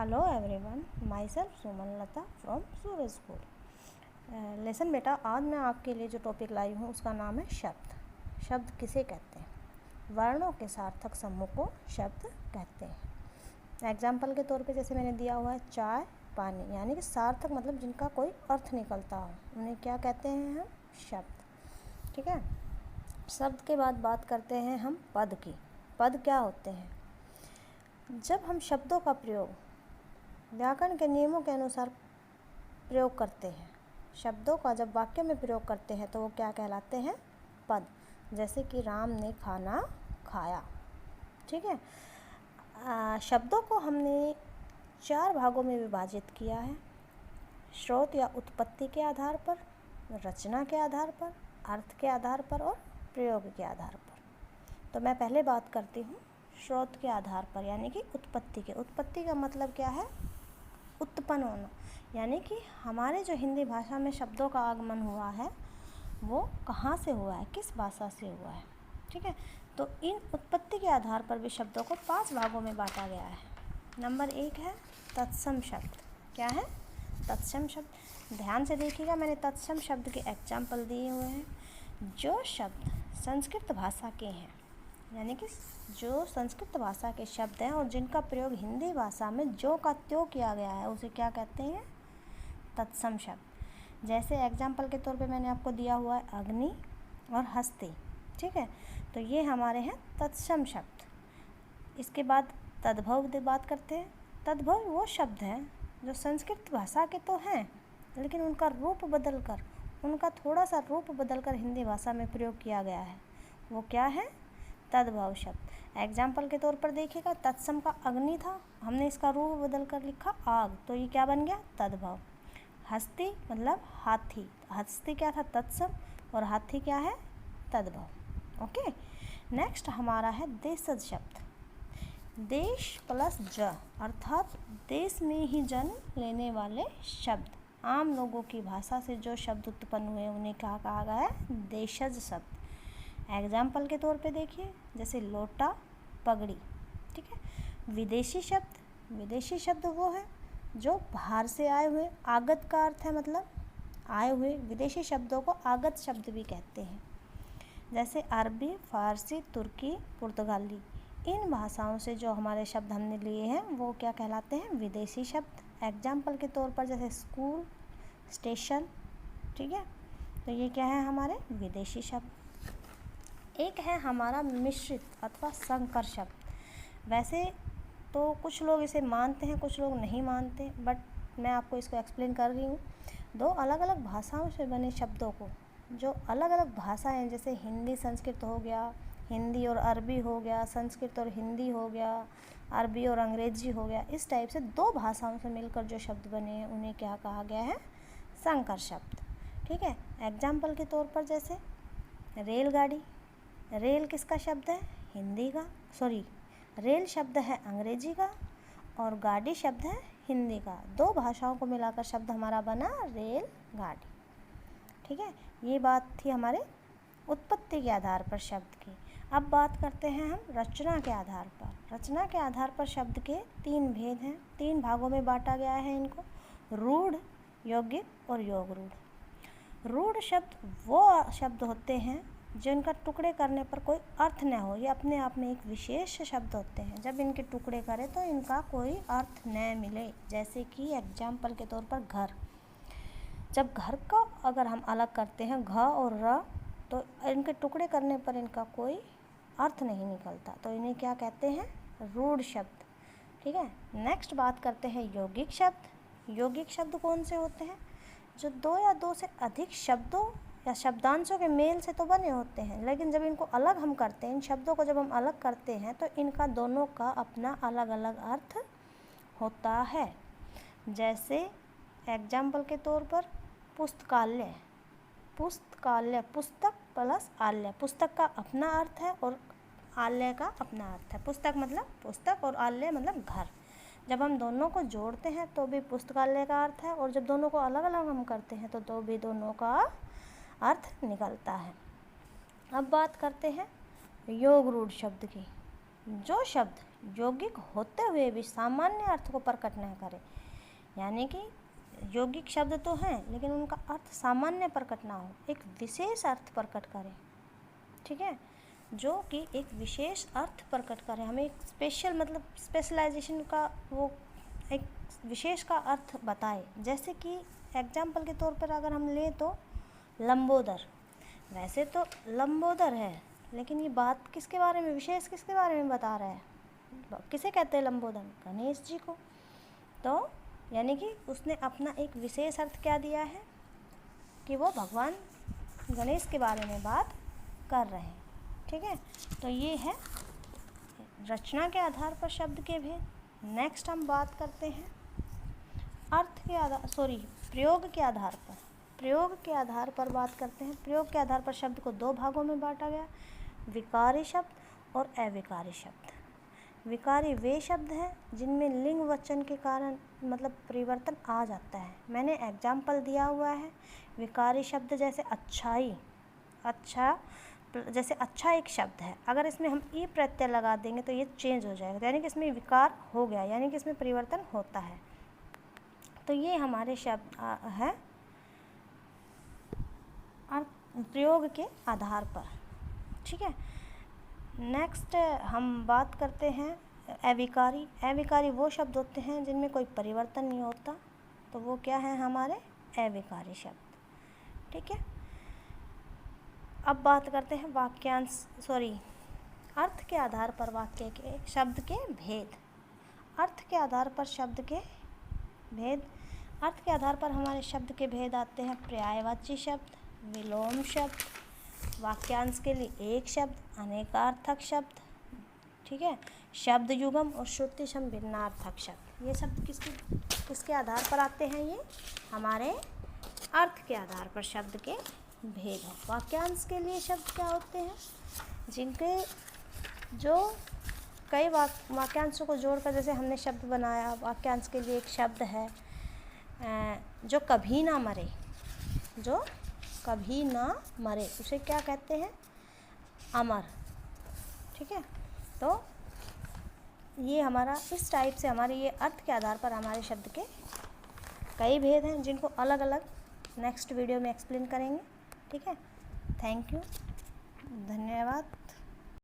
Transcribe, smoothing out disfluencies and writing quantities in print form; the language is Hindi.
Hello everyone, my self Sumanlata from Suraj school. Lesson बेटा, आज मैं आपके लिए जो टॉपिक लाई हूँ उसका नाम है शब्द। शब्द किसे कहते हैं? वर्णों के सार्थक समूह को शब्द कहते हैं। एग्जाम्पल के तौर पे जैसे मैंने दिया हुआ है चाय, पानी, यानी कि सार्थक मतलब जिनका कोई अर्थ निकलता हो, उन्हें क्या कहते हैं हम? शब्द। ठीक है। शब्द के बाद बात करते हैं हम पद की। पद क्या होते हैं? जब हम शब्दों का प्रयोग व्याकरण के नियमों के अनुसार प्रयोग करते हैं, शब्दों का जब वाक्य में प्रयोग करते हैं तो वो क्या कहलाते हैं? पद। जैसे कि राम ने खाना खाया। ठीक है। शब्दों को हमने 4 भागों में विभाजित किया है: स्रोत या उत्पत्ति के आधार पर, रचना के आधार पर, अर्थ के आधार पर और प्रयोग के आधार पर। तो मैं पहले बात करती हूँ स्रोत के आधार पर, यानी कि उत्पत्ति के। उत्पत्ति का मतलब क्या है? उत्पन्न होना, यानी कि हमारे जो हिंदी भाषा में शब्दों का आगमन हुआ है वो कहाँ से हुआ है, किस भाषा से हुआ है। ठीक है। तो इन उत्पत्ति के आधार पर भी शब्दों को 5 भागों में बांटा गया है। नंबर 1 है तत्सम शब्द। क्या है? तत्सम शब्द। ध्यान से देखिएगा, मैंने तत्सम शब्द के एग्जाम्पल दिए हुए हैं। जो शब्द संस्कृत भाषा के हैं, यानी कि जो संस्कृत भाषा के शब्द हैं और जिनका प्रयोग हिंदी भाषा में जो का त्यों किया गया है, उसे क्या कहते हैं? तत्सम शब्द। जैसे एग्जाम्पल के तौर पे मैंने आपको दिया हुआ है अग्नि और हस्ती। ठीक है। तो ये हमारे हैं तत्सम शब्द। इसके बाद तद्भव की बात करते हैं। तद्भव वो शब्द हैं जो संस्कृत भाषा के तो हैं, लेकिन उनका रूप बदलकर, उनका थोड़ा सा रूप बदलकर हिंदी भाषा में प्रयोग किया गया है। वो क्या है? तद्भव शब्द। एग्जाम्पल के तौर पर देखिएगा, तत्सम का अग्नि था, हमने इसका रूप बदल कर लिखा आग, तो ये क्या बन गया? तद्भव। हस्ती मतलब हाथी, हस्ती क्या था? तत्सम, और हाथी क्या है? तद्भव। ओके। नेक्स्ट हमारा है देशज शब्द। देश प्लस ज, अर्थात देश में ही जन्म लेने वाले शब्द। आम लोगों की भाषा से जो शब्द उत्पन्न हुए उन्हें क्या कहा गया है? देशज शब्द। एग्जाम्पल के तौर पे देखिए, जैसे लोटा, पगड़ी। ठीक है। विदेशी शब्द। विदेशी शब्द वो है जो बाहर से आए हुए, आगत का अर्थ है मतलब आए हुए। विदेशी शब्दों को आगत शब्द भी कहते हैं। जैसे अरबी, फारसी, तुर्की, पुर्तगाली, इन भाषाओं से जो हमारे शब्द हमने लिए हैं वो क्या कहलाते हैं? विदेशी शब्द। एग्जाम्पल के तौर पर जैसे स्कूल, स्टेशन। ठीक है। तो ये क्या है? हमारे विदेशी शब्द। एक है हमारा मिश्रित अथवा संकर शब्द। वैसे तो कुछ लोग इसे मानते हैं, कुछ लोग नहीं मानते, बट मैं आपको इसको एक्सप्लेन कर रही हूँ। 2 अलग अलग भाषाओं से बने शब्दों को, जो अलग अलग भाषा हैं, जैसे हिंदी संस्कृत हो गया, हिंदी और अरबी हो गया, संस्कृत और हिंदी हो गया, अरबी और अंग्रेजी हो गया, इस टाइप से 2 भाषाओं से मिलकर जो शब्द बने हैं उन्हें क्या कहा गया है? संकर शब्द। ठीक है। एग्जाम्पल के तौर पर जैसे रेलगाड़ी। रेल किसका शब्द है? हिंदी का, सॉरी, रेल शब्द है अंग्रेजी का और गाड़ी शब्द है हिंदी का। 2 भाषाओं को मिलाकर शब्द हमारा बना रेल गाड़ी। ठीक है। ये बात थी हमारे उत्पत्ति के आधार पर शब्द की। अब बात करते हैं हम रचना के आधार पर। रचना के आधार पर शब्द के 3 भेद हैं, 3 भागों में बांटा गया है इनको: रूढ़, यौगिक और योग रूढ़। रूढ़ शब्द वो शब्द होते हैं जिनका टुकड़े करने पर कोई अर्थ न हो, ये अपने आप में एक विशेष शब्द होते हैं। जब इनके टुकड़े करें तो इनका कोई अर्थ न मिले। जैसे कि एग्जाम्पल के तौर पर घर। जब घर का अगर हम अलग करते हैं घ और र, तो इनके टुकड़े करने पर इनका कोई अर्थ नहीं निकलता, तो इन्हें क्या कहते हैं? रूढ़ शब्द। ठीक है। नेक्स्ट बात करते हैं यौगिक शब्द। यौगिक शब्द कौन से होते हैं? जो 2 या 2 से अधिक शब्दों या शब्दांशों के मेल से तो बने होते हैं, लेकिन जब इनको अलग हम करते हैं, इन शब्दों को जब हम अलग करते हैं, तो इनका दोनों का अपना अलग अलग अर्थ होता है। जैसे एग्जाम्पल के तौर पर पुस्तकालय। पुस्तकालय, पुस्तक प्लस आलय, पुस्तक का अपना अर्थ है और आलय का अपना अर्थ है। पुस्तक मतलब पुस्तक और आलय मतलब घर। जब हम दोनों को जोड़ते हैं तो भी पुस्तकालय का अर्थ है, और जब दोनों को अलग अलग हम करते हैं तो भी दोनों का अर्थ निकलता है। अब बात करते हैं योग रूढ़ शब्द की। जो शब्द यौगिक होते हुए भी सामान्य अर्थ को प्रकट न करे। यानी कि यौगिक शब्द तो हैं लेकिन उनका अर्थ सामान्य प्रकट ना हो, एक विशेष अर्थ प्रकट करे। ठीक है, जो कि एक विशेष अर्थ प्रकट करे, हमें एक स्पेशल मतलब स्पेशलाइजेशन का वो एक विशेष का अर्थ बताए। जैसे कि एग्जाम्पल के तौर पर अगर हम लें तो लंबोदर, वैसे तो लंबोदर है लेकिन ये बात किसके बारे में, विशेष किसके बारे में बता रहा है, किसे कहते हैं लंबोदर, गणेश जी को। तो यानी कि उसने अपना एक विशेष अर्थ क्या दिया है कि वो भगवान गणेश के बारे में बात कर रहे हैं। ठीक है, तो ये है रचना के आधार पर शब्द के भेद। नेक्स्ट हम बात करते हैं प्रयोग के आधार पर। प्रयोग के आधार पर बात करते हैं। प्रयोग के आधार पर शब्द को दो भागों में बांटा गया, विकारी शब्द और अविकारी शब्द। विकारी वे शब्द हैं जिनमें लिंग वचन के कारण मतलब परिवर्तन आ जाता है। मैंने एग्जाम्पल दिया हुआ है। विकारी शब्द जैसे अच्छाई, अच्छा जैसे अच्छा एक शब्द है, अगर इसमें हम ई प्रत्यय लगा देंगे तो ये चेंज हो जाएगा, यानी कि इसमें विकार हो गया, यानी कि इसमें परिवर्तन होता है। तो ये हमारे शब्द है प्रयोग के आधार पर। ठीक है, नेक्स्ट हम बात करते हैं अविकारी। अविकारी वो शब्द होते हैं जिनमें कोई परिवर्तन नहीं होता, तो वो क्या है हमारे अविकारी शब्द। ठीक है, अब बात करते हैं अर्थ के आधार पर वाक्य के शब्द के भेद। अर्थ के आधार पर शब्द के भेद, अर्थ के आधार पर हमारे शब्द के भेद आते हैं पर्यायवाची शब्द, विलोम शब्द, वाक्यांश के लिए एक शब्द, अनेकार्थक शब्द। ठीक है, शब्द युगम और श्रुति सम भिन्नार्थक शब्द। ये शब्द किसके आधार पर आते हैं, ये हमारे अर्थ के आधार पर शब्द के भेद हैं। वाक्यांश के लिए शब्द क्या होते हैं, जिनके जो कई वाक्यांशों को जोड़कर जैसे हमने शब्द बनाया। वाक्यांश के लिए एक शब्द है जो कभी ना मरे, जो कभी ना मरे, उसे क्या कहते हैं, अमर। ठीक है, तो ये हमारा इस टाइप से हमारे ये अर्थ के आधार पर हमारे शब्द के कई भेद हैं जिनको अलग अलग नेक्स्ट वीडियो में एक्सप्लेन करेंगे। ठीक है, थैंक यू, धन्यवाद।